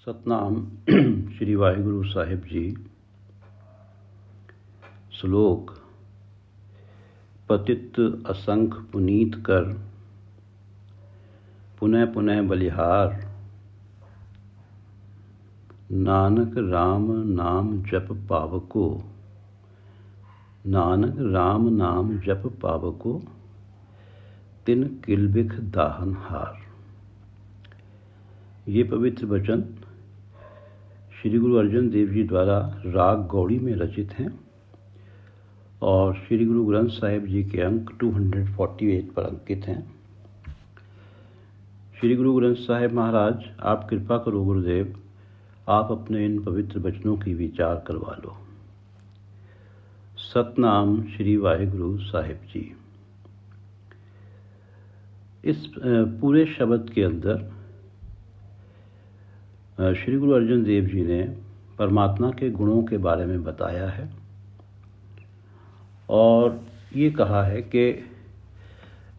सतनाम श्री वाहिगुरु साहिब जी। श्लोक। पतित असंख पुनीत कर, पुनः पुनः बलिहार। नानक राम नाम जप पावको, नानक राम नाम जप पावको, तिन किलबिख दाहन हार। ये पवित्र वचन श्री गुरु अर्जन देव जी द्वारा राग गौड़ी में रचित हैं और श्री गुरु ग्रंथ साहिब जी के अंक 248 पर अंकित हैं। श्री गुरु ग्रंथ साहिब महाराज, आप कृपा करो गुरुदेव, आप अपने इन पवित्र वचनों की विचार करवा लो। सतनाम श्री वाहिगुरु साहिब जी। इस पूरे शब्द के अंदर श्री गुरु अर्जन देव जी ने परमात्मा के गुणों के बारे में बताया है और ये कहा है कि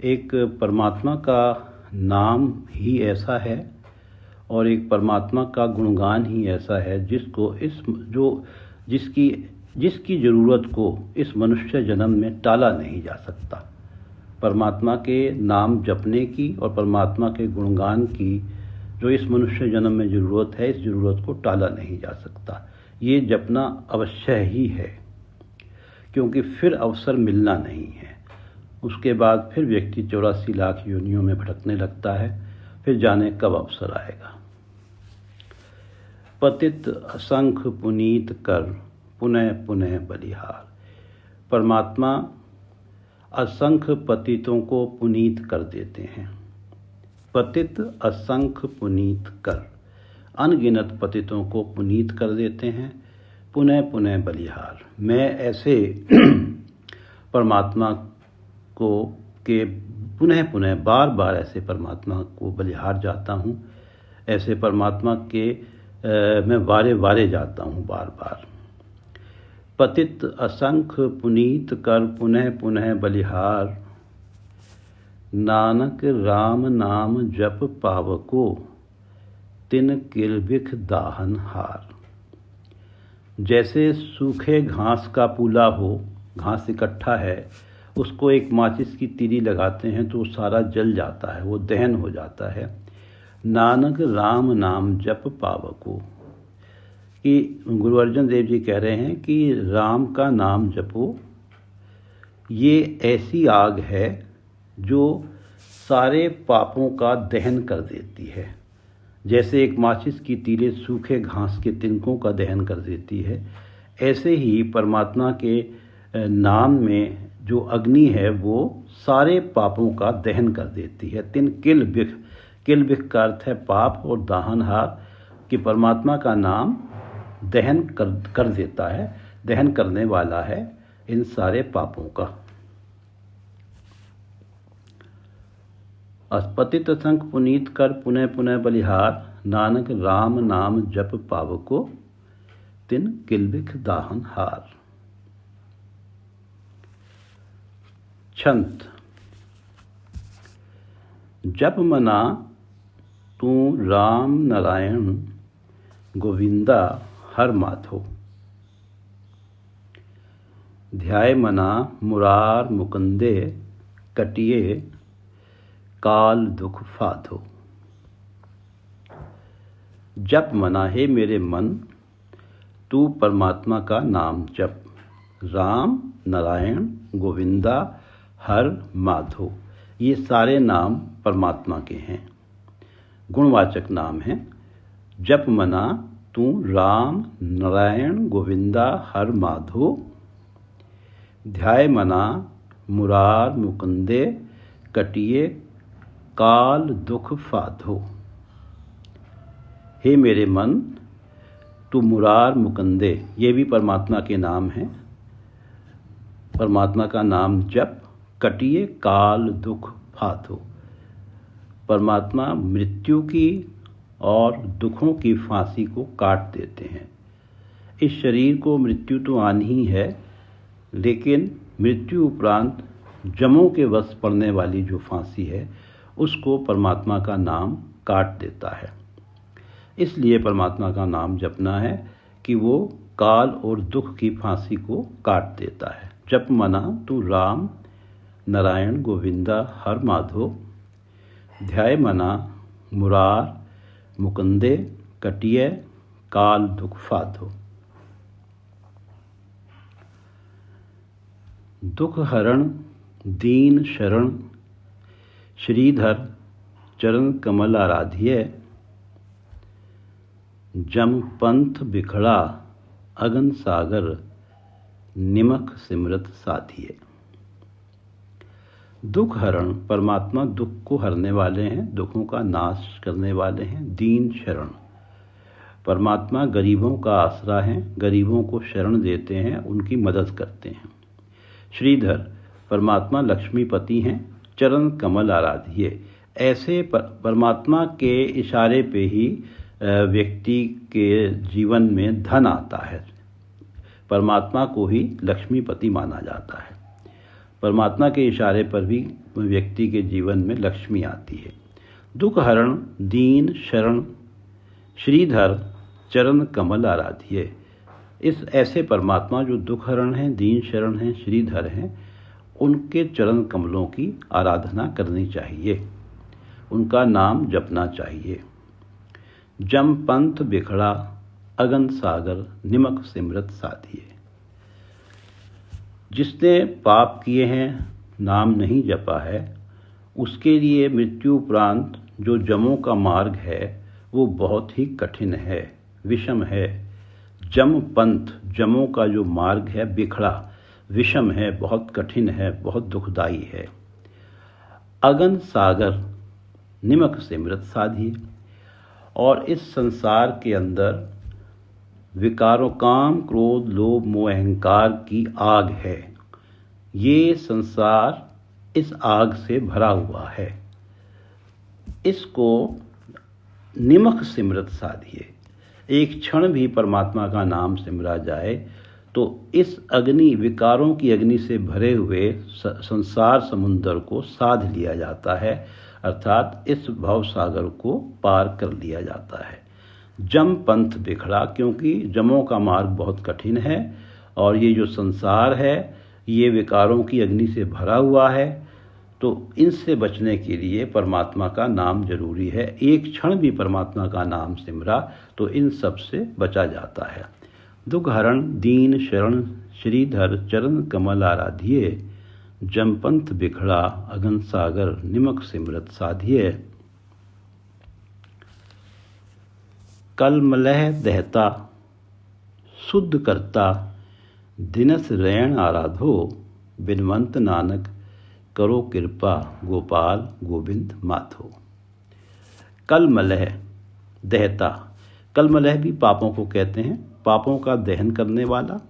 एक परमात्मा का नाम ही ऐसा है और एक परमात्मा का गुणगान ही ऐसा है जिसकी ज़रूरत को इस मनुष्य जन्म में टाला नहीं जा सकता। परमात्मा के नाम जपने की और परमात्मा के गुणगान की जो इस मनुष्य जन्म में ज़रूरत है, इस ज़रूरत को टाला नहीं जा सकता। ये जपना अवश्य ही है, क्योंकि फिर अवसर मिलना नहीं है। उसके बाद फिर व्यक्ति 84 लाख योनियों में भटकने लगता है, फिर जाने कब अवसर आएगा। पतित असंख पुनीत कर, पुनः पुनः बलिहार। परमात्मा असंख्य पतितों को पुनीत कर देते हैं। पतित असंख्य पुनीत कर, अनगिनत पतितों को पुनीत कर देते हैं। पुनः पुनः बलिहार, मैं ऐसे परमात्मा को के पुनः पुनः बार बार ऐसे परमात्मा को बलिहार जाता हूँ। ऐसे परमात्मा के मैं वारे वारे जाता हूँ बार बार। पतित असंख्य पुनीत कर, पुनः पुनः बलिहार। नानक राम नाम जप पावको, तिन किलबिख दाहन हार। जैसे सूखे घास का पूला हो, घास इकट्ठा है, उसको एक माचिस की तीली लगाते हैं तो सारा जल जाता है, वो दहन हो जाता है। नानक राम नाम जप पावको, कि गुरु अर्जन देव जी कह रहे हैं कि राम का नाम जपो। ये ऐसी आग है जो सारे पापों का दहन कर देती है। जैसे एक माचिस की तीली सूखे घास के तिनकों का दहन कर देती है, ऐसे ही परमात्मा के नाम में जो अग्नि है वो सारे पापों का दहन कर देती है। तिन किलबिख, किलबिख का अर्थ है पाप और दाहनहार, कि परमात्मा का नाम दहन कर देता है, दहन करने वाला है इन सारे पापों का। पतित असंख पुनीत कर, पुनः पुनः बलिहार। नानक राम नाम जप पावको, तिन किलबिख दाहन हार। छंत। जप मना तू राम नारायण, गोविंदा हर माधो। ध्याय मना मुरार मुकुंदे, कटिए काल दुख फाधो। जप मना, हे मेरे मन, तू परमात्मा का नाम जप। राम, नारायण, गोविंदा, हर, माधो, ये सारे नाम परमात्मा के हैं, गुणवाचक नाम हैं। जप मना तू राम, नारायण, गोविंदा, हर, माधो। ध्याय मना मुरार मुकुंदे, कटिए काल दुख फाधो। हे मेरे मन, तू मुरार मुकुंदे, ये भी परमात्मा के नाम हैं। परमात्मा का नाम जप। कटिए काल दुख फाधो, परमात्मा मृत्यु की और दुखों की फांसी को काट देते हैं। इस शरीर को मृत्यु तो आनी ही है, लेकिन मृत्यु उपरांत जमों के वश पड़ने वाली जो फांसी है, उसको परमात्मा का नाम काट देता है। इसलिए परमात्मा का नाम जपना है कि वो काल और दुख की फांसी को काट देता है। जप मना तू राम नारायण गोविंदा हर माधो, ध्याय मना मुरार मुकुंदे कटिय काल दुख फाधो। दुख हरण दीन शरण श्रीधर चरण कमल आराध्य, जम पंथ बिखड़ा अगन सागर निमक सिमरत साधिए। दुख हरण परमात्मा दुख को हरने वाले हैं, दुखों का नाश करने वाले हैं। दीन शरण परमात्मा गरीबों का आसरा हैं, गरीबों को शरण देते हैं, उनकी मदद करते हैं। श्रीधर परमात्मा लक्ष्मीपति हैं। चरण कमल आराध्य ऐसे परमात्मा के इशारे पे ही व्यक्ति के जीवन में धन आता है। परमात्मा को ही लक्ष्मीपति माना जाता है। परमात्मा के इशारे पर भी व्यक्ति के जीवन में लक्ष्मी आती है। दुख हरण दीन शरण श्रीधर चरण कमल आराध्य, इस ऐसे परमात्मा जो दुख हरण हैं, दीन शरण हैं, श्रीधर हैं, उनके चरण कमलों की आराधना करनी चाहिए, उनका नाम जपना चाहिए। जम पंथ बिखड़ा अगन सागर निमक सिमरत साधिए। जिसने पाप किए हैं, नाम नहीं जपा है, उसके लिए मृत्यु उपरांत जो जमों का मार्ग है वो बहुत ही कठिन है, विषम है। जम पंथ जमों का जो मार्ग है बिखड़ा विषम है, बहुत कठिन है, बहुत दुखदाई है। अगन सागर निमक सिमरत साधिए। और इस संसार के अंदर विकारों काम क्रोध लोभ मोह अहंकार की आग है। ये संसार इस आग से भरा हुआ है। इसको निमक सिमरत साधिए। एक क्षण भी परमात्मा का नाम सिमरा जाए तो इस अग्नि विकारों की अग्नि से भरे हुए संसार समुद्र को साध लिया जाता है, अर्थात इस भव सागर को पार कर लिया जाता है। जम पंथ बिखड़ा, क्योंकि जमों का मार्ग बहुत कठिन है और ये जो संसार है ये विकारों की अग्नि से भरा हुआ है, तो इनसे बचने के लिए परमात्मा का नाम जरूरी है। एक क्षण भी परमात्मा का नाम सिमरा तो इन सब से बचा जाता है। दुख हरण दीन शरण श्रीधर चरण कमल आराध्य, जमपंथ बिखड़ा अगन सागर निमक सिमरत साधिए। कलमलह दहता शुद्ध करता दिनस रैण आराधो, बिनवंत नानक करो कृपा गोपाल गोविंद माधो। कलमलह दहता, कलमलह भी पापों को कहते हैं, पापों का दहन करने वाला।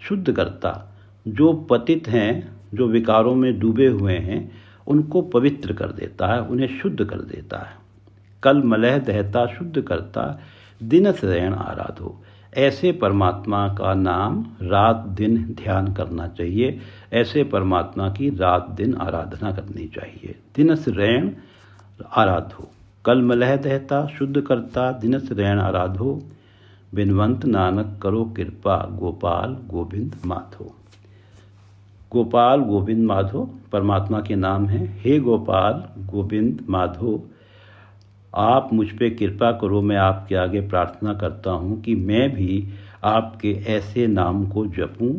शुद्ध करता, जो पतित हैं, जो विकारों में डूबे हुए हैं, उनको पवित्र कर देता है, उन्हें शुद्ध कर देता है। कलमलह दहता शुद्ध करता दिनस रैण आराधो, ऐसे परमात्मा का नाम रात दिन ध्यान करना चाहिए, ऐसे परमात्मा की रात दिन आराधना करनी चाहिए। दिनस रैण आराधो, कलमलह दहता शुद्ध करता दिनस रैण आराधो, बिनवंत नानक करो कृपा गोपाल गोविंद माधो। गोपाल गोविंद माधो परमात्मा के नाम हैं। हे गोपाल गोविंद माधो, आप मुझ पे कृपा करो, मैं आपके आगे प्रार्थना करता हूँ कि मैं भी आपके ऐसे नाम को जपूं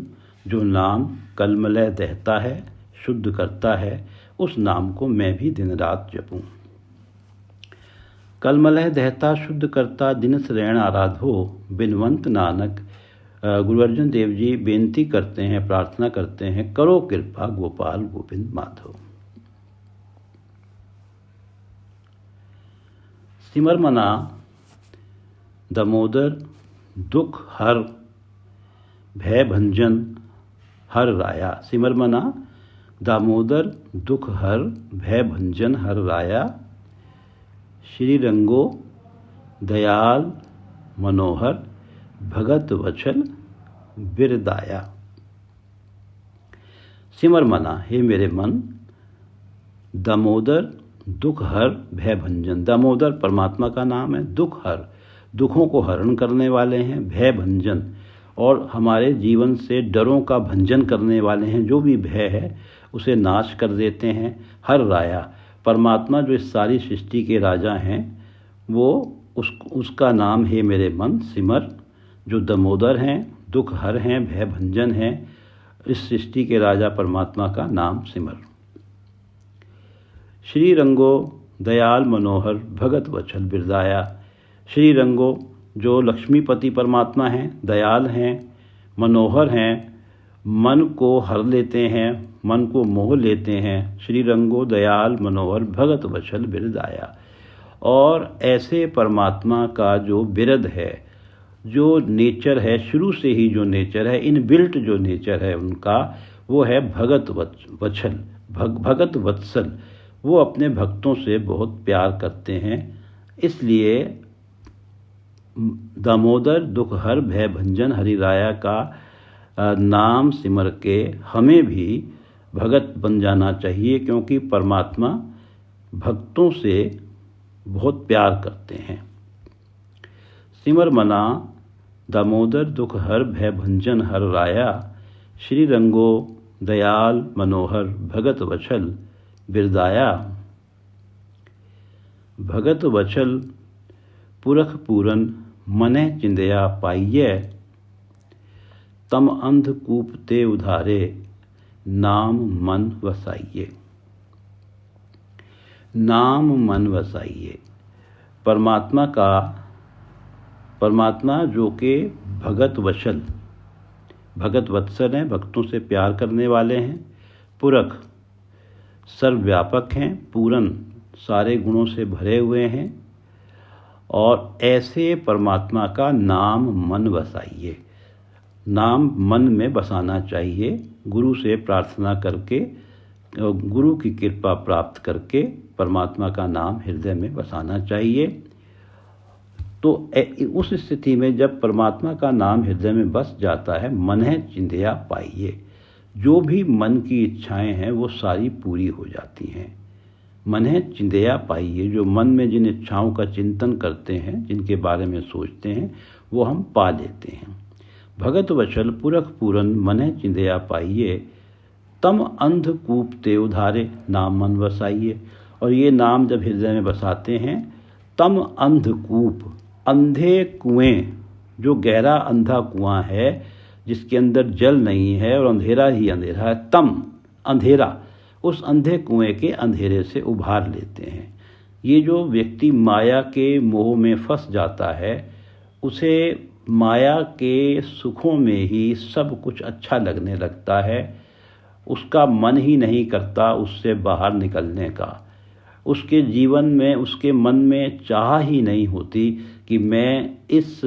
जो नाम कलमलह दहता है, शुद्ध करता है, उस नाम को मैं भी दिन रात जपूं। कलमलह दहता शुद्ध करता दिनस रैण आराधो, बिनवंत नानक। गुरु अर्जन देव जी बेनती करते हैं, प्रार्थना करते हैं, करो कृपा गोपाल गोविंद माधो। सिमर मना दामोदर दुख हर भय भंजन हर राया। सिमर मना दामोदर दुख हर भय भंजन हर राया, श्री रंगो दयाल मनोहर भगत वचन बिरदाया। सिमर मना, हे मेरे मन, दामोदर दुख हर भय भंजन। दामोदर परमात्मा का नाम है। दुख हर, दुखों को हरण करने वाले हैं। भय भंजन, और हमारे जीवन से डरों का भंजन करने वाले हैं। जो भी भय है उसे नाश कर देते हैं। हर राया, परमात्मा जो इस सारी सृष्टि के राजा हैं, वो उसका नाम है मेरे मन सिमर। जो दामोदर हैं, दुख हर हैं, भय भंजन हैं, इस सृष्टि के राजा परमात्मा का नाम सिमर। श्री रंगो दयाल मनोहर भगत वचल बिरदाया। श्री रंगो जो लक्ष्मीपति परमात्मा हैं, दयाल हैं, मनोहर हैं, मन को हर लेते हैं, मन को मोह लेते हैं। श्री रंगो दयाल मनोहर भगत वचल बिरदाया। और ऐसे परमात्मा का जो बिरद है, जो नेचर है, शुरू से ही जो नेचर है, इनबिल्ट जो नेचर है उनका, वो है भगत वचल, भगत वत्सल। वो अपने भक्तों से बहुत प्यार करते हैं। इसलिए दामोदर दुख हर भय भंजन हरि राया का नाम सिमर के हमें भी भगत बन जाना चाहिए, क्योंकि परमात्मा भक्तों से बहुत प्यार करते हैं। सिमर मना दामोदर दुख हर भय भंजन हर राया। श्री रंगो दयाल मनोहर भगत वचल बिरदाया। भगत वचल पुरख पूरन मने चिंदया पाइये। तम अंधकूप ते उधारे नाम मन वसाइये। नाम मन वसाइये। परमात्मा जो कि भगत वचल, भगत वत्सल हैं, भक्तों से प्यार करने वाले हैं। पुरख, सर्वव्यापक हैं। पूरन, सारे गुणों से भरे हुए हैं। और ऐसे परमात्मा का नाम मन बसाइए। नाम मन में बसाना चाहिए। गुरु से प्रार्थना करके, गुरु की कृपा प्राप्त करके परमात्मा का नाम हृदय में बसाना चाहिए। तो उस स्थिति में जब परमात्मा का नाम हृदय में बस जाता है, मन है चिंध्या पाइए। जो भी मन की इच्छाएं हैं वो सारी पूरी हो जाती हैं। मन है चिंध्या पाइए। जो मन में जिन इच्छाओं का चिंतन करते हैं, जिनके बारे में सोचते हैं, वो हम पा लेते हैं। भगत वचल पुरख पूरन मन है चिंध्या पाइए। तम अंधकूप ते उधारे नाम मन बसाइए। और ये नाम जब हृदय में बसाते हैं, तम अंधकूप, अंधे कुएं, जो गहरा अंधा कुआं है जिसके अंदर जल नहीं है और अंधेरा ही अंधेरा है, तम अंधेरा, उस अंधे कुएं के अंधेरे से उभार लेते हैं। ये जो व्यक्ति माया के मोह में फंस जाता है, उसे माया के सुखों में ही सब कुछ अच्छा लगने लगता है। उसका मन ही नहीं करता उससे बाहर निकलने का। उसके जीवन में, उसके मन में चाह ही नहीं होती कि मैं इस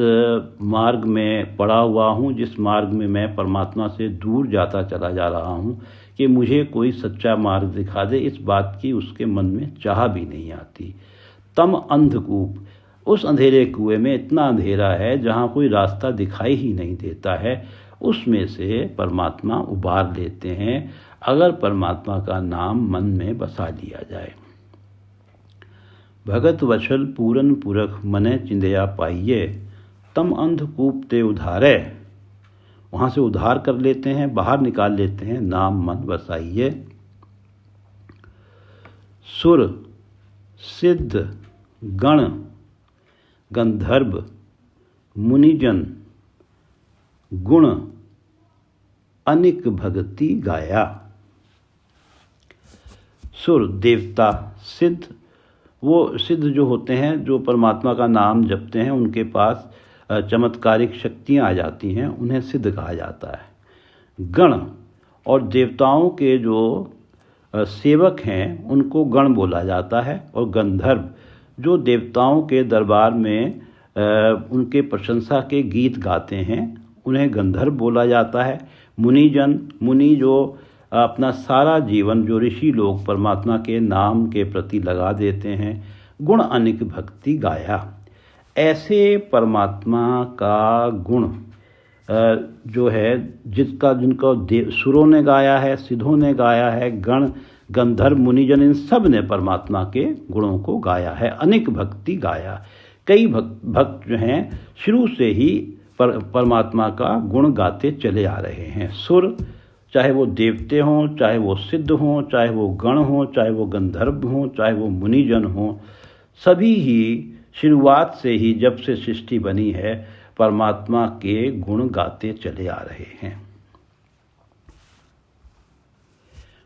मार्ग में पड़ा हुआ हूँ, जिस मार्ग में मैं परमात्मा से दूर जाता चला जा रहा हूँ, कि मुझे कोई सच्चा मार्ग दिखा दे। इस बात की उसके मन में चाह भी नहीं आती। तम अंधकूप, उस अंधेरे कुएं में इतना अंधेरा है जहाँ कोई रास्ता दिखाई ही नहीं देता है, उसमें से परमात्मा उबार लेते हैं, अगर परमात्मा का नाम मन में बसा लिया जाए। भगत वचल पूरन पुरख मने चिंध्या पाइये। तम अंधकूप ते उधारे, वहाँ से उद्धार कर लेते हैं, बाहर निकाल लेते हैं, नाम मन बसाइए। सुर सिद्ध गण गंधर्व मुनिजन गुण अनिक भक्ति गाया। सुर देवता, सिद्ध, वो सिद्ध जो होते हैं, जो परमात्मा का नाम जपते हैं, उनके पास चमत्कारिक शक्तियाँ आ जाती हैं, उन्हें सिद्ध कहा जाता है। गण और देवताओं के जो सेवक हैं उनको गण बोला जाता है। और गंधर्व, जो देवताओं के दरबार में उनके प्रशंसा के गीत गाते हैं, उन्हें गंधर्व बोला जाता है। मुनिजन, मुनि जो अपना सारा जीवन, जो ऋषि लोग परमात्मा के नाम के प्रति लगा देते हैं, गुण अनिक भक्ति गाया। ऐसे परमात्मा का गुण जो है, जिनका सुरों ने गाया है, सिद्धों ने गाया है, गण गंधर्व मुनिजन इन सब ने परमात्मा के गुणों को गाया है, अनेक भक्ति गाया। कई भक्त जो हैं शुरू से ही परमात्मा का गुण गाते चले आ रहे हैं। सुर, चाहे वो देवते हों, चाहे वो सिद्ध हों, चाहे वो गण हों, चाहे वो गंधर्व हों, चाहे वो मुनिजन हों, सभी ही शुरुआत से ही जब से सृष्टि बनी है परमात्मा के गुण गाते चले आ रहे हैं।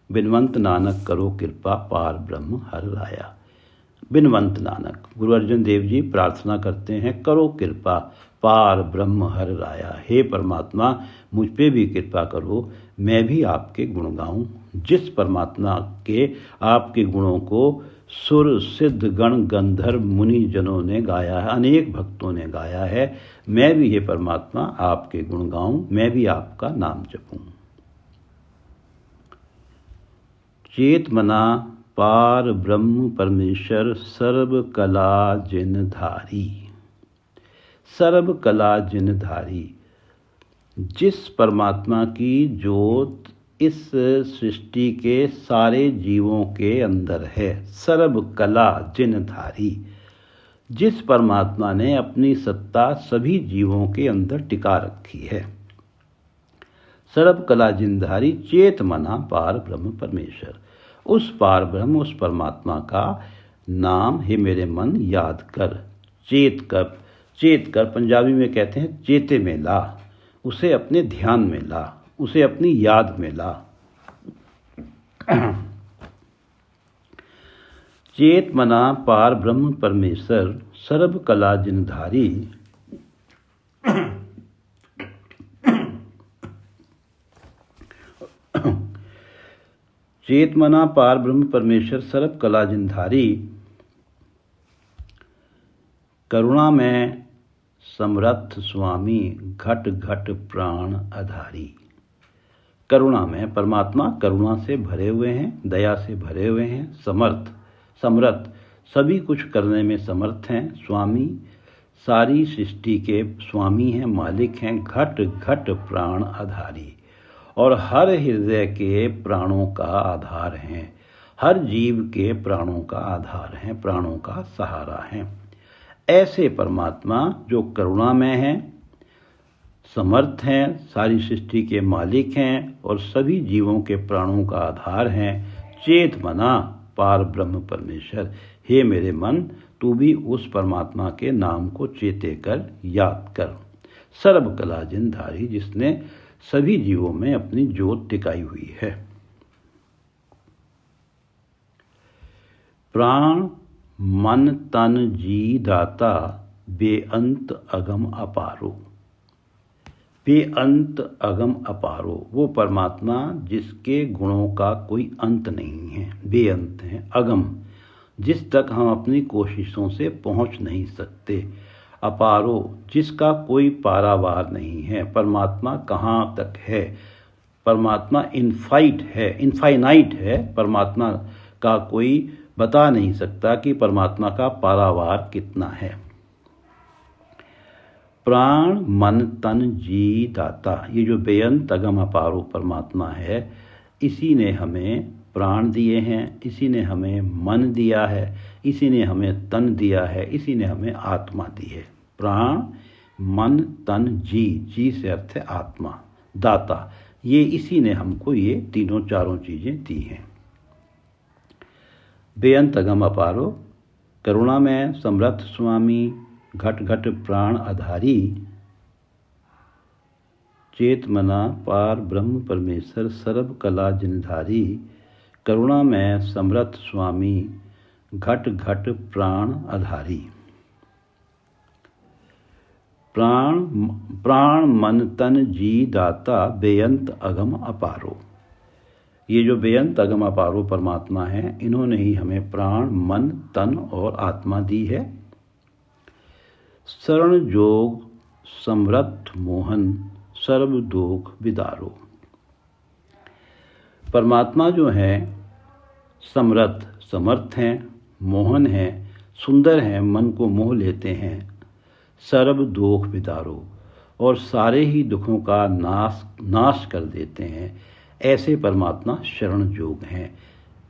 बिनवंत नानक करो कृपा पार ब्रह्म हर लाया। बिनवंत नानक, गुरु अर्जन देव जी प्रार्थना करते हैं, करो कृपा पार ब्रह्म हर लाया। हे परमात्मा, मुझ पे भी कृपा करो, मैं भी आपके गुण गाऊं। जिस परमात्मा के आपके गुणों को सुर सिद्ध गण गंधर्व मुनि जनों ने गाया है, अनेक भक्तों ने गाया है, मैं भी हे परमात्मा आपके गुण गाऊं, मैं भी आपका नाम जपूं। चेत मना पार ब्रह्म परमेश्वर सर्व कला जिन धारी। सर्व कला जिन धारी, जिस परमात्मा की जोत इस सृष्टि के सारे जीवों के अंदर है, सर्व कला जिन धारी, जिस परमात्मा ने अपनी सत्ता सभी जीवों के अंदर टिका रखी है। सर्व कला जिनधारी चेत मना पार ब्रह्म परमेश्वर, उस पार ब्रह्म उस परमात्मा का नाम हे मेरे मन याद कर। चेत कर, चेत कर पंजाबी में कहते हैं चेते में ला, उसे अपने ध्यान में ला, उसे अपनी याद में ला। चेत मना पार ब्रह्म परमेश्वर सर्व कला जिनधारी, चेत मना पार ब्रह्म परमेश्वर सर्व कला जिनधारी, करुणा में समर्थ स्वामी घट घट प्राण आधारी। करुणा में परमात्मा करुणा से भरे हुए हैं, दया से भरे हुए हैं, समर्थ सभी कुछ करने में समर्थ हैं, स्वामी सारी सृष्टि के स्वामी हैं, मालिक हैं, घट घट प्राण आधारी, और हर हृदय के प्राणों का आधार हैं, हर जीव के प्राणों का आधार हैं, प्राणों का सहारा हैं। ऐसे परमात्मा जो करुणा में हैं, समर्थ हैं, सारी सृष्टि के मालिक हैं और सभी जीवों के प्राणों का आधार हैं, चेत मना पार ब्रह्म परमेश्वर, हे मेरे मन तू भी उस परमात्मा के नाम को चेते कर, याद कर। सर्व कला जिनधारी, जिसने सभी जीवों में अपनी जोत टिकाई हुई है। प्राण मन तन जी दाता बेअंत अगम अपारो। बेअंत अगम अपारो, वो परमात्मा जिसके गुणों का कोई अंत नहीं है, बेअंत है, अगम, जिस तक हम अपनी कोशिशों से पहुंच नहीं सकते, अपारो, जिसका कोई पारावार नहीं है। परमात्मा कहाँ तक है? परमात्मा इनफाइनाइट है, परमात्मा का कोई बता नहीं सकता कि परमात्मा का पारावार कितना है। प्राण मन तन जी दाता, ये जो बेअंत अगम अपारो परमात्मा है, इसी ने हमें प्राण दिए हैं, इसी ने हमें मन दिया है, इसी ने हमें तन दिया है, इसी ने हमें आत्मा दी है। प्राण मन तन जी, जी से अर्थ है आत्मा, दाता, ये इसी ने हमको ये तीनों चारों चीज़ें दी हैं। बेअंत अगम अपारो, करुणा में समर्थ स्वामी घट घट प्राण आधारी, चेत मना पार ब्रह्म परमेश्वर सर्व कला जिनधारी, करुणा में समर्थ स्वामी घट घट प्राण आधारी। प्राण मन तन जी दाता बेअंत अगम अपारो, ये जो बेअंत अगम अपारो परमात्मा हैं, इन्होंने ही हमें प्राण मन तन और आत्मा दी है। शरण जोग समर्थ मोहन सर्व दोख विदारो, परमात्मा जो है समर्थ हैं, मोहन हैं, सुंदर हैं, मन को मोह लेते हैं, सर्व दोख विदारो, और सारे ही दुखों का नाश कर देते हैं। ऐसे परमात्मा शरण जोग हैं,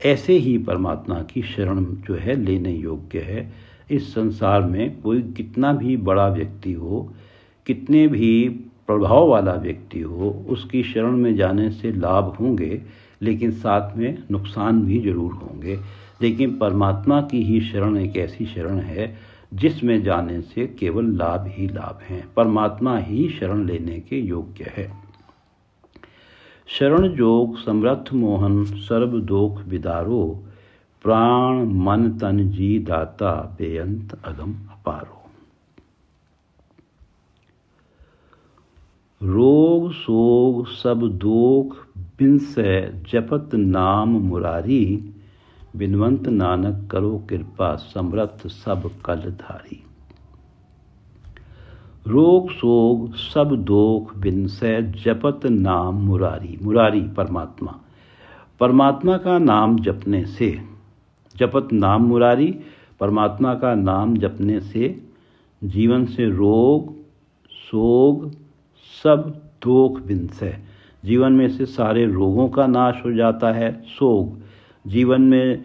ऐसे ही परमात्मा की शरण जो है लेने योग्य है। इस संसार में कोई कितना भी बड़ा व्यक्ति हो, कितने भी प्रभाव वाला व्यक्ति हो, उसकी शरण में जाने से लाभ होंगे, लेकिन साथ में नुकसान भी जरूर होंगे। लेकिन परमात्मा की ही शरण एक ऐसी शरण है जिसमें जाने से केवल लाभ ही लाभ हैं। परमात्मा ही शरण लेने के योग्य है। शरण जोग समर्थ मोहन सर्व दोख विदारो, प्राण मन तन जी दाता बेअंत अगम अपारो। रोग सोग सब दोख बिनसै जपत नाम मुरारी, बिनवंत नानक करो कृपा समर्थ सब कल धारी। रोग सोग सब दोख बिनसै जपत नाम मुरारी। मुरारी परमात्मा, परमात्मा का नाम जपने से, जपत नाम मुरारी, परमात्मा का नाम जपने से जीवन से रोग सोग सब दोख बिनसै, जीवन में से सारे रोगों का नाश हो जाता है। सोग, जीवन में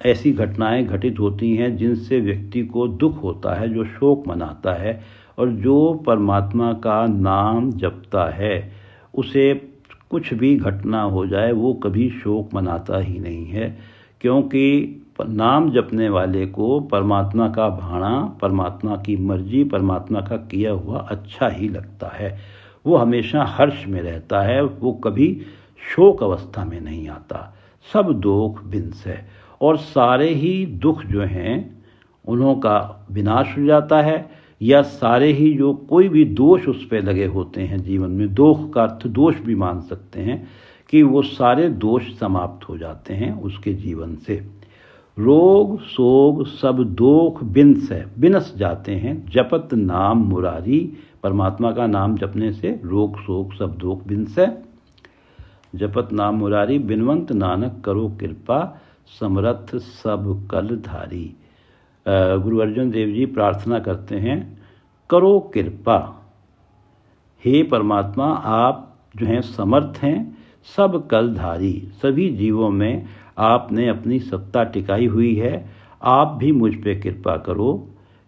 ऐसी घटनाएं घटित होती हैं जिनसे व्यक्ति को दुख होता है, जो शोक मनाता है। और जो परमात्मा का नाम जपता है उसे कुछ भी घटना हो जाए वो कभी शोक मनाता ही नहीं है, क्योंकि नाम जपने वाले को परमात्मा का भाणा, परमात्मा की मर्जी, परमात्मा का किया हुआ अच्छा ही लगता है। वो हमेशा हर्ष में रहता है, वो कभी शोक अवस्था में नहीं आता। सब दोख बिनसै, और सारे ही दुख जो हैं उन्हों का विनाश हो जाता है, या सारे ही जो कोई भी दोष उस पर लगे होते हैं जीवन में, दोख का अर्थ दोष भी मान सकते हैं, कि वो सारे दोष समाप्त हो जाते हैं उसके जीवन से। रोग सोग सब दोख बिनसै, बिनस जाते हैं। जपत नाम मुरारी, परमात्मा का नाम जपने से रोग सोग सब दोख बिनसै। जपत नाम मुरारी, बिनवंत नानक करो कृपा समर्थ सब कल धारी। गुरु अर्जुन देव जी प्रार्थना करते हैं, करो कृपा, हे परमात्मा आप जो हैं समर्थ हैं, सब कल धारी, सभी जीवों में आपने अपनी सत्ता टिकाई हुई है। आप भी मुझ पे कृपा करो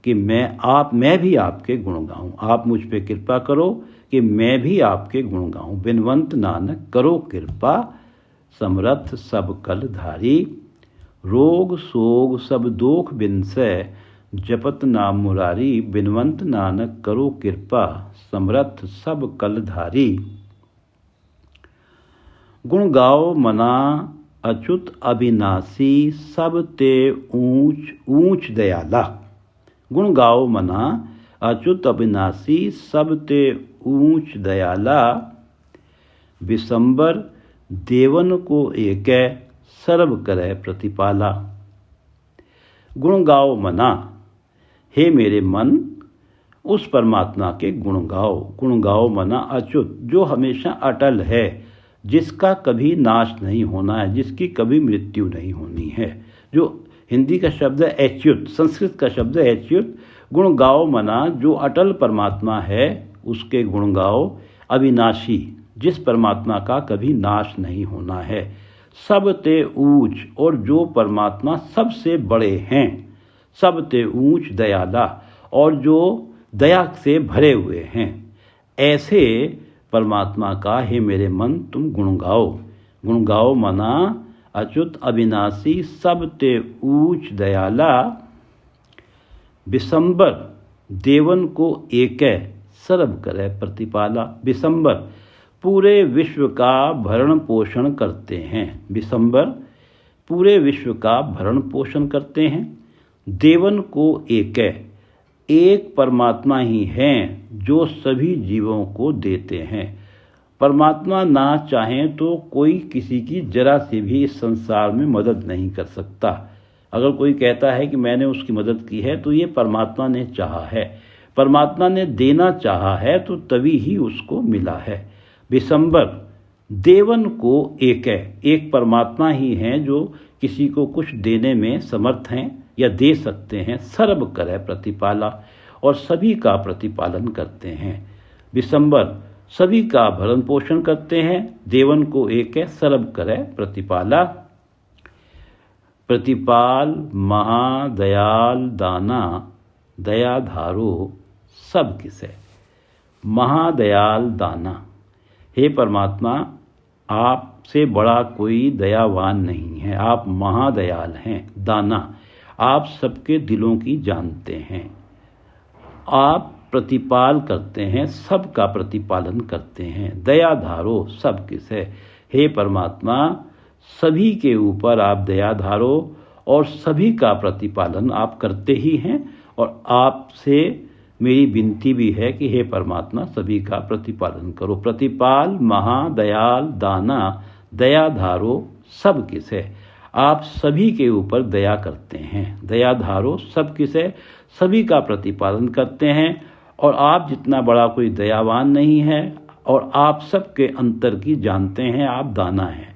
कि मैं भी आपके गुण गाऊं। आप मुझ पे कृपा करो कि मैं भी आपके गुण गाऊं। बिनवंत नानक करो कृपा समर्थ सब कल धारी। रोग सोग सब दोख बिनसै जपत नाम मुरारी, बिनवंत नानक करो कृपा समर्थ सब कल धारी। गुण गाओ मना अच्युत अविनाशी, सब ते ऊंच ऊंच दयाला। गुण गाओ मना अच्युत अविनाशी, सब ते ऊंच दयाला। विशंबर देवन को एकै, सर्व करੈ प्रतिपाला। गुण गाओ मना, हे मेरे मन उस परमात्मा के गुण गाओ। गुण गाओ मना अच्युत, जो हमेशा अटल है, जिसका कभी नाश नहीं होना है, जिसकी कभी मृत्यु नहीं होनी है। जो हिंदी का शब्द है अच्युत, संस्कृत का शब्द है अच्युत। गुण गाओ मना, जो अटल परमात्मा है उसके गुण गाओ। अविनाशी, जिस परमात्मा का कभी नाश नहीं होना है। सब ते ऊंच, और जो परमात्मा सबसे बड़े हैं। सब ते ऊंच दयाला, और जो दया से भरे हुए हैं। ऐसे परमात्मा का हे मेरे मन तुम गुण गाओ। गुण गाओ मना अच्युत अविनाशी, सब ते ऊंच दयाला। विशंबर देवन को एकै, सर्व करੈ प्रतिपाला। विशंबर पूरे विश्व का भरण पोषण करते हैं। विशंबर पूरे विश्व का भरण पोषण करते हैं। देवन को एकै, एक परमात्मा ही हैं जो सभी जीवों को देते हैं। परमात्मा ना चाहें तो कोई किसी की जरा से भी इस संसार में मदद नहीं कर सकता। अगर कोई कहता है कि मैंने उसकी मदद की है तो ये परमात्मा ने चाहा है। परमात्मा ने देना चाहा है तो तभी ही उसको मिला है। विशंबर देवन को एकै, एक परमात्मा ही हैं जो किसी को कुछ देने में समर्थ हैं या दे सकते हैं। सर्व करੈ प्रतिपाला, और सभी का प्रतिपालन करते हैं। विशंबर सभी का भरण पोषण करते हैं। देवन को एकै, सर्व करੈ प्रतिपाला। प्रतिपाल महादयाल दाना दया धारो सब किसे। महादयाल दाना, हे परमात्मा आपसे बड़ा कोई दयावान नहीं है, आप महादयाल हैं। दाना, आप सबके दिलों की जानते हैं। आप प्रतिपाल करते हैं, सबका प्रतिपालन करते हैं। दया धारो सब किसे, हे परमात्मा सभी के ऊपर आप दया धारो और सभी का प्रतिपालन आप करते ही हैं। और आपसे मेरी विनती भी है कि हे परमात्मा सभी का प्रतिपालन करो। प्रतिपाल महादयाल दाना दया धारो सब किसे, आप सभी के ऊपर दया करते हैं। दया धारो सब किसे, सभी का प्रतिपालन करते हैं। और आप जितना बड़ा कोई दयावान नहीं है और आप सबके अंतर की जानते हैं, आप दाना हैं।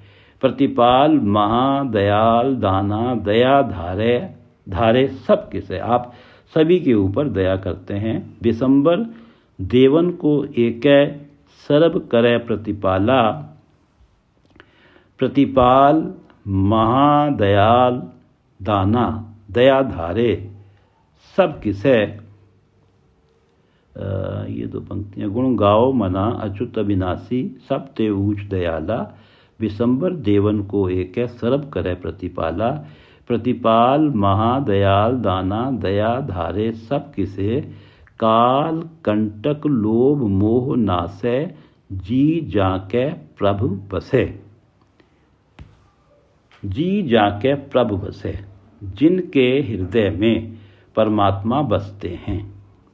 प्रतिपाल महादयाल दाना दया धारे सब किसे, आप सभी के ऊपर दया करते हैं। विशंबर देवन को एकै सर्व करे प्रतिपाला। प्रतिपाल महादयाल दाना दया धारे सब किसे। ये दो पंक्तियाँ। गुण गाओ मना अच्युत अविनाशी, सब ते ऊच दयाला। विशंबर देवन को एकै सर्व करे प्रतिपाला। प्रतिपाल महादयाल दाना दया धारे सब किसे। काल कंटक लोभ मोह नासै, जी जाके प्रभु बसे। जी जाके प्रभु बसे, जिनके हृदय में परमात्मा बसते हैं।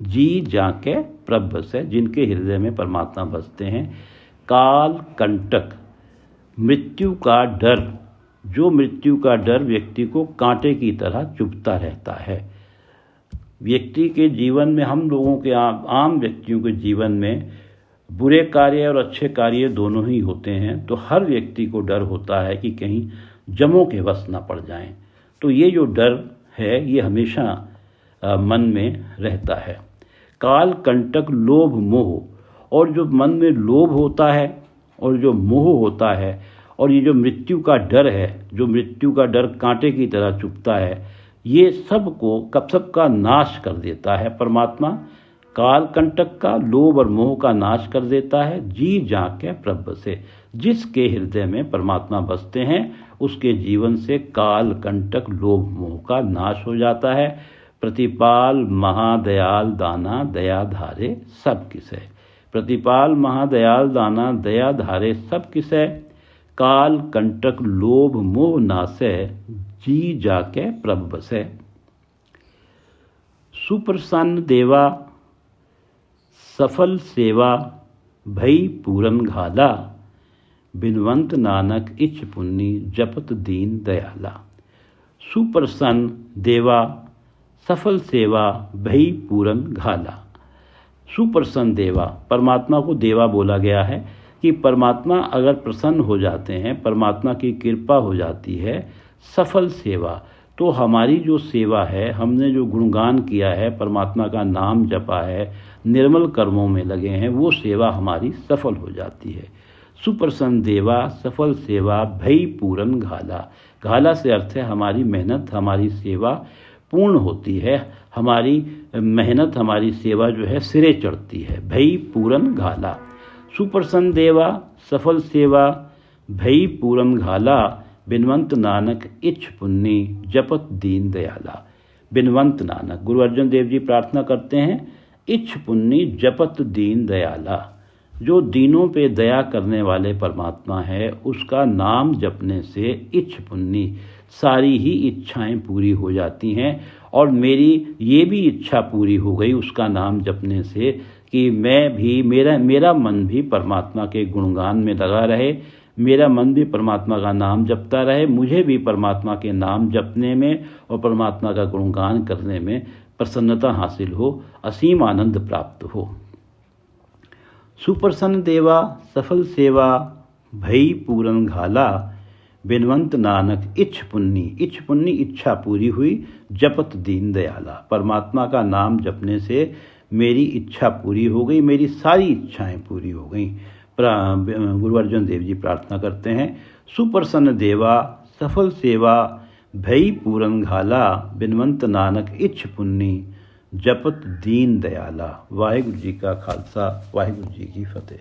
जी जाके प्रभु बसे, जिनके हृदय में परमात्मा बसते हैं। काल कंटक, मृत्यु का डर, जो मृत्यु का डर व्यक्ति को कांटे की तरह चुभता रहता है। व्यक्ति के जीवन में, हम लोगों के आम व्यक्तियों के जीवन में बुरे कार्य और अच्छे कार्य दोनों ही होते हैं। तो हर व्यक्ति को डर होता है कि कहीं जमों के वश ना पड़ जाएं। तो ये जो डर है ये हमेशा मन में रहता है। काल कंटक लोभ मोह, और जो मन में लोभ होता है और जो मोह होता है और ये जो मृत्यु का डर है, जो मृत्यु का डर कांटे की तरह चुभता है, ये सबका नाश कर देता है परमात्मा। काल कंटक का, लोभ और मोह का नाश कर देता है। जी जाके प्रभु से, जिसके हृदय में परमात्मा बसते हैं उसके जीवन से काल कंटक लोभ मोह का नाश हो जाता है। प्रतिपाल महादयाल दाना दया धारे सब किसे। प्रतिपाल महादयाल दाना दया धारे सब किसे। काल कंटक लोभ मोह नासै, जी जाके प्रभु बसे। सुप्रसन्न देवा सफल सेवा, भई पूरन घाला। बिनवंत नानक इच्छ पुन्नी, जपत दीन दयाला। सुप्रसन्न देवा सफल सेवा, भई पूरन घाला। सुप्रसन्न देवा, परमात्मा को देवा बोला गया है कि परमात्मा अगर प्रसन्न हो जाते हैं, परमात्मा की कृपा हो जाती है। सफल सेवा, तो हमारी जो सेवा है, हमने जो गुणगान किया है, परमात्मा का नाम जपा है, निर्मल कर्मों में लगे हैं, वो सेवा हमारी सफल हो जाती है। सुप्रसन्न देवा सफल सेवा, भई पूरन घाला। घाला से अर्थ है हमारी मेहनत, हमारी सेवा पूर्ण होती है। हमारी मेहनत, हमारी सेवा जो है सिरे चढ़ती है। भई पूरन घाला। सुप्रसन्न देवा सफल सेवा, भई पूरन घाला। बिनवंत नानक इच्छ पुन्नी, जपत दीन दयाला। बिनवंत नानक, गुरु अर्जन देव जी प्रार्थना करते हैं, इच्छ पुन्नी जपत दीन दयाला। जो दीनों पे दया करने वाले परमात्मा है, उसका नाम जपने से इच्छ पुन्नी, सारी ही इच्छाएं पूरी हो जाती हैं। और मेरी ये भी इच्छा पूरी हो गई उसका नाम जपने से कि मैं भी, मेरा मन भी परमात्मा के गुणगान में लगा रहे, मेरा मन भी परमात्मा का नाम जपता रहे, मुझे भी परमात्मा के नाम जपने में और परमात्मा का गुणगान करने में प्रसन्नता हासिल हो, असीम आनंद प्राप्त हो। सुप्रसन्न देवा सफल सेवा, भई पूरन घाला। बिनवंत नानक इच्छ पुन्नी, इच्छ पुन्नी इच्छा पूरी हुई, जपत दीन दयाला। परमात्मा का नाम जपने से मेरी इच्छा पूरी हो गई, मेरी सारी इच्छाएं पूरी हो गई। गुरु अर्जन देव जी प्रार्थना करते हैं, सुप्रसन्न देवा सफल सेवा, भई पूरन घाला बिनवंत नानक इच्छ पुन्नी जपत दीन दयाला। वाहिगुरु जी का खालसा, वाहिगुरु जी की फतेह।